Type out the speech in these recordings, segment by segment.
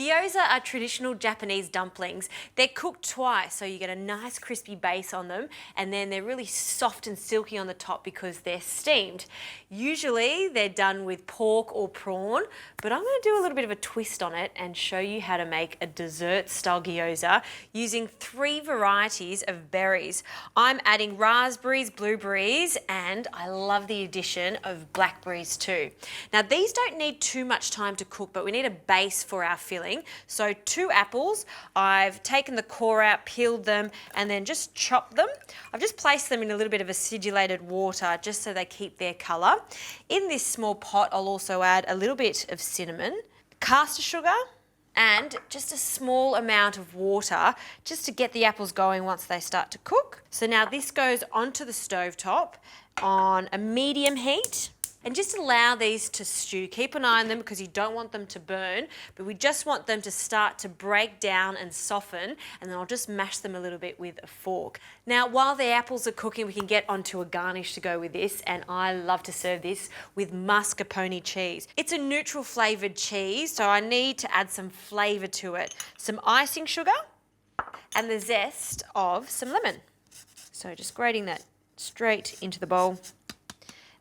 Gyoza are traditional Japanese dumplings. They're cooked twice, so you get a nice crispy base on them, and then they're really soft and silky on the top because they're steamed. Usually they're done with pork or prawn, but I'm going to do a little bit of a twist on it and show you how to make a dessert-style gyoza using 3 varieties of berries. I'm adding raspberries, blueberries, and I love the addition of blackberries too. Now these don't need too much time to cook, but we need a base for our filling. So 2 apples, I've taken the core out, peeled them, and then just chopped them. I've just placed them in a little bit of acidulated water just so they keep their colour. In this small pot, I'll also add a little bit of cinnamon, caster sugar, and just a small amount of water just to get the apples going once they start to cook. So now this goes onto the stovetop on a medium heat. And just allow these to stew. Keep an eye on them because you don't want them to burn, but we just want them to start to break down and soften, and then I'll just mash them a little bit with a fork. Now, while the apples are cooking, we can get onto a garnish to go with this, and I love to serve this with mascarpone cheese. It's a neutral flavoured cheese, so I need to add some flavour to it. Some icing sugar and the zest of some lemon. So just grating that straight into the bowl.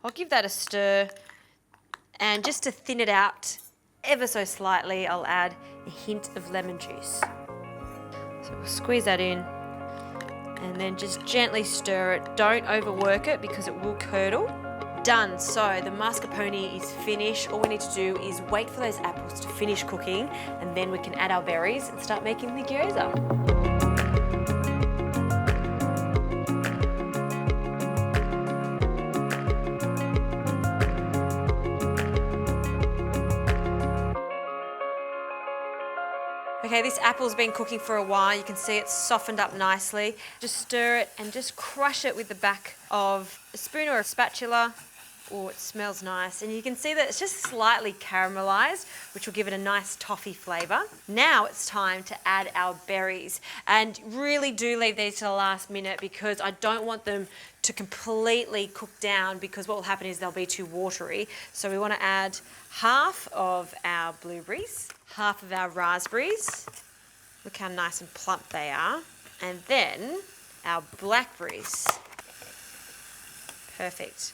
I'll give that a stir, and just to thin it out ever so slightly, I'll add a hint of lemon juice. So we'll squeeze that in and then just gently stir it. Don't overwork it because it will curdle. Done. So the mascarpone is finished. All we need to do is wait for those apples to finish cooking, and then we can add our berries and start making the gyoza. Okay, this apple's been cooking for a while. You can see it's softened up nicely. Just stir it and just crush it with the back of a spoon or a spatula. Oh, it smells nice. And you can see that it's just slightly caramelised, which will give it a nice toffee flavour. Now it's time to add our berries. And really do leave these to the last minute because I don't want them to completely cook down, because what will happen is they'll be too watery. So we want to add half of our blueberries, half of our raspberries. Look how nice and plump they are. And then our blackberries. Perfect.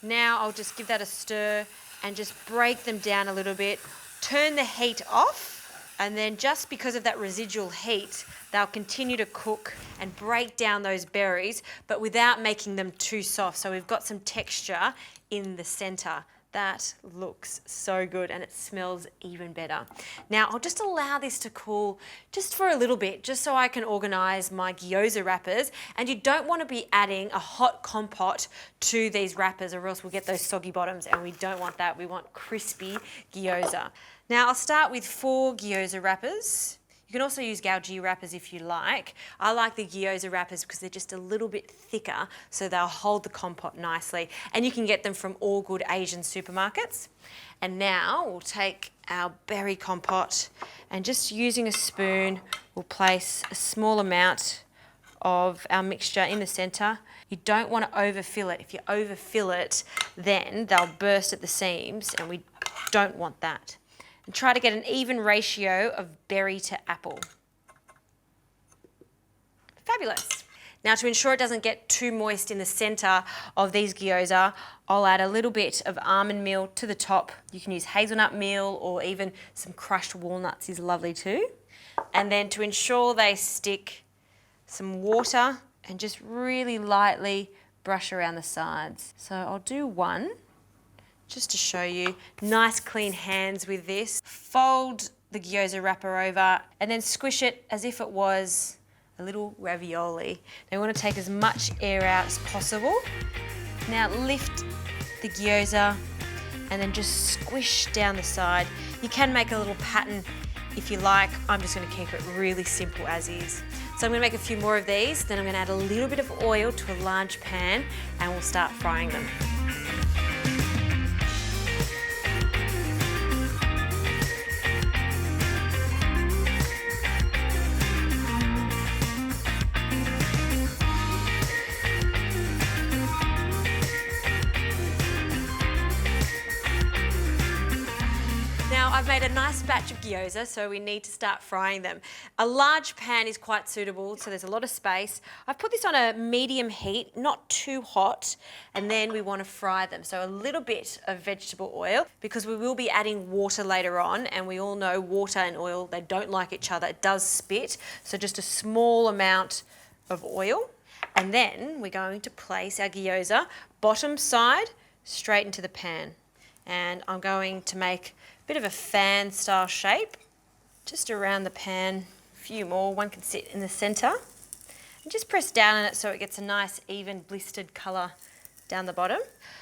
Now I'll just give that a stir and just break them down a little bit. Turn the heat off, and then just because of that residual heat, they'll continue to cook and break down those berries, but without making them too soft. So we've got some texture in the centre. That looks so good, and it smells even better. Now I'll just allow this to cool just for a little bit, just so I can organise my gyoza wrappers. And you don't want to be adding a hot compote to these wrappers, or else we'll get those soggy bottoms, and we don't want that. We want crispy gyoza. Now I'll start with 4 gyoza wrappers. You can also use gaoji wrappers if you like. I like the gyoza wrappers because they're just a little bit thicker, so they'll hold the compote nicely. And you can get them from all good Asian supermarkets. And now we'll take our berry compote, and just using a spoon, we'll place a small amount of our mixture in the centre. You don't want to overfill it. If you overfill it, then they'll burst at the seams, and we don't want that. And try to get an even ratio of berry to apple. Fabulous. Now, to ensure it doesn't get too moist in the centre of these gyoza, I'll add a little bit of almond meal to the top. You can use hazelnut meal, or even some crushed walnuts is lovely too. And then to ensure they stick, some water, and just really lightly brush around the sides. So I'll do 1. Just to show you, nice clean hands with this. Fold the gyoza wrapper over and then squish it as if it was a little ravioli. Now we want to take as much air out as possible. Now lift the gyoza and then just squish down the side. You can make a little pattern if you like. I'm just going to keep it really simple as is. So I'm going to make a few more of these, then I'm going to add a little bit of oil to a large pan, and we'll start frying them. Now Now I've made a nice batch of gyoza, so we need to start frying them. A large pan is quite suitable, so there's a lot of space. I've put this on a medium heat, not too hot, and then we want to fry them. So a little bit of vegetable oil, because we will be adding water later on, and we all know water and oil, they don't like each other. It does spit, so just a small amount of oil. And then we're going to place our gyoza bottom side straight into the pan. And I'm going to make a bit of a fan style shape just around the pan. A few more, one can sit in the center. And just press down on it so it gets a nice even blistered color down the bottom.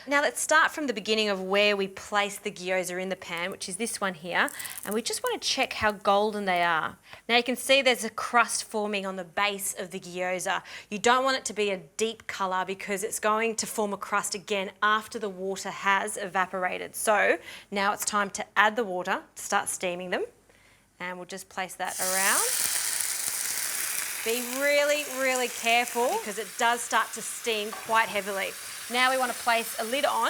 Now let's start from the beginning of where we place the gyoza in the pan, which is this one here, and we just want to check how golden they are. Now you can see there's a crust forming on the base of the gyoza. You don't want it to be a deep color because it's going to form a crust again after the water has evaporated. So now it's time to add the water to start steaming them, and we'll just place that around. Be really, really careful because it does start to steam quite heavily. Now we want to place a lid on,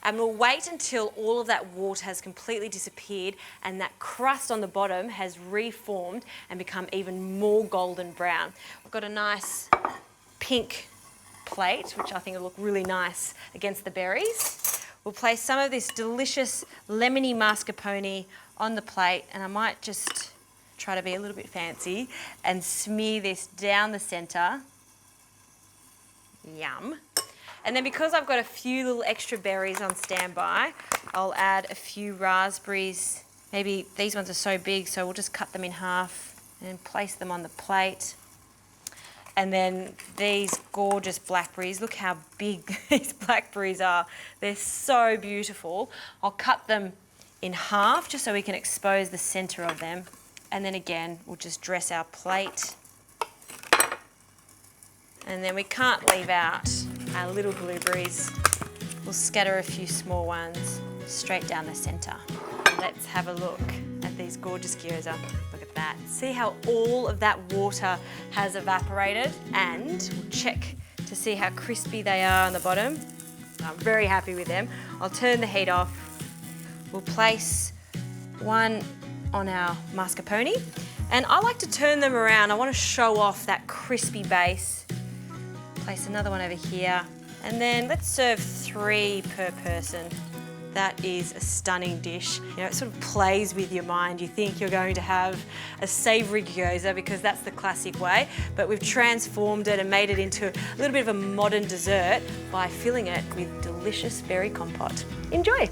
and we'll wait until all of that water has completely disappeared and that crust on the bottom has reformed and become even more golden brown. We've got a nice pink plate, which I think will look really nice against the berries. We'll place some of this delicious lemony mascarpone on the plate, and I might just try to be a little bit fancy and smear this down the center. Yum. And then because I've got a few little extra berries on standby, I'll add a few raspberries. Maybe these ones are so big, so we'll just cut them in half and place them on the plate. And then these gorgeous blackberries, look how big these blackberries are. They're so beautiful. I'll cut them in half just so we can expose the center of them. And then again, we'll just dress our plate. And then we can't leave out our little blueberries. We'll scatter a few small ones straight down the center. Let's have a look at these gorgeous gyoza. Look at that. See how all of that water has evaporated? And we'll check to see how crispy they are on the bottom. I'm very happy with them. I'll turn the heat off. We'll place one on our mascarpone. And I like to turn them around. I want to show off that crispy base. Place another one over here, and then let's serve 3 per person. That is a stunning dish. You know, it sort of plays with your mind. You think you're going to have a savoury gyoza because that's the classic way, but we've transformed it and made it into a little bit of a modern dessert by filling it with delicious berry compote. Enjoy.